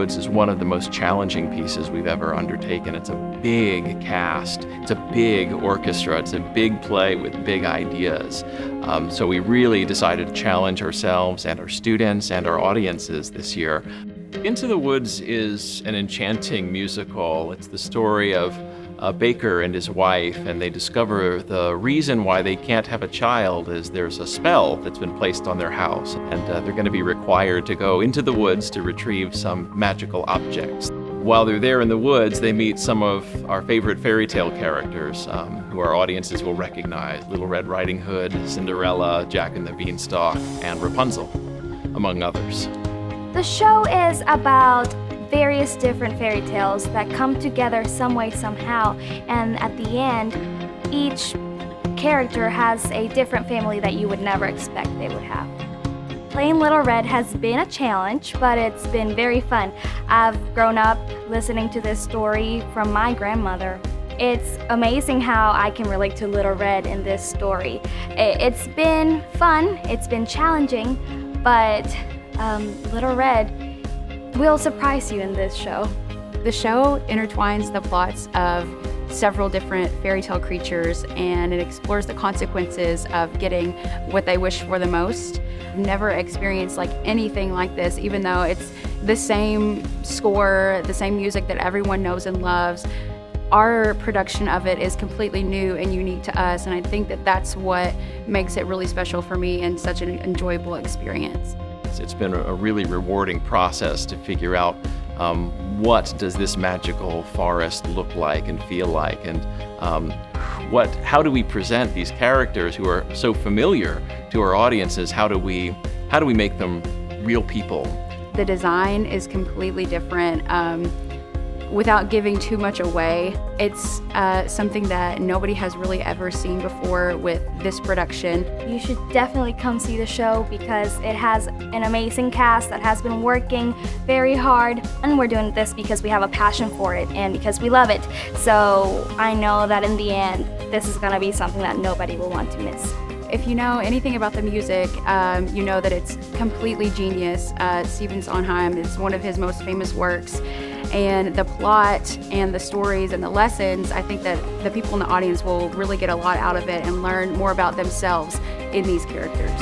Woods is one of the most challenging pieces we've ever undertaken. It's a big cast, it's a big orchestra, it's a big play with big ideas. So we really decided to challenge ourselves and our students and our audiences this year. Into the Woods is an enchanting musical. It's the story of a baker and his wife, and they discover the reason why they can't have a child is there's a spell that's been placed on their house, and they're going to be required to go into the woods to retrieve some magical objects. While they're there in the woods, they meet some of our favorite fairy tale characters who our audiences will recognize: Little Red Riding Hood, Cinderella, Jack and the Beanstalk, and Rapunzel, among others. The show is about various different fairy tales that come together some way, somehow, and at the end, each character has a different family that you would never expect they would have. Playing Little Red has been a challenge, but it's been very fun. I've grown up listening to this story from my grandmother. It's amazing how I can relate to Little Red in this story. It's been fun, it's been challenging, but Little Red will surprise you in this show. The show intertwines the plots of several different fairy tale creatures, and it explores the consequences of getting what they wish for the most. I've never experienced anything like this, even though it's the same score, the same music that everyone knows and loves. Our production of it is completely new and unique to us, and I think that that's what makes it really special for me and such an enjoyable experience. It's been a really rewarding process to figure out what does this magical forest look like and feel like, and how do we present these characters who are so familiar to our audiences? How do we make them real people? The design is completely different. Without giving too much away, it's something that nobody has really ever seen before with this production. You should definitely come see the show because it has an amazing cast that has been working very hard, and we're doing this because we have a passion for it and because we love it. So I know that in the end, this is going to be something that nobody will want to miss. If you know anything about the music, you know that it's completely genius. Stephen Sondheim is one of his most famous works. And the plot and the stories and the lessons, I think that the people in the audience will really get a lot out of it and learn more about themselves in these characters.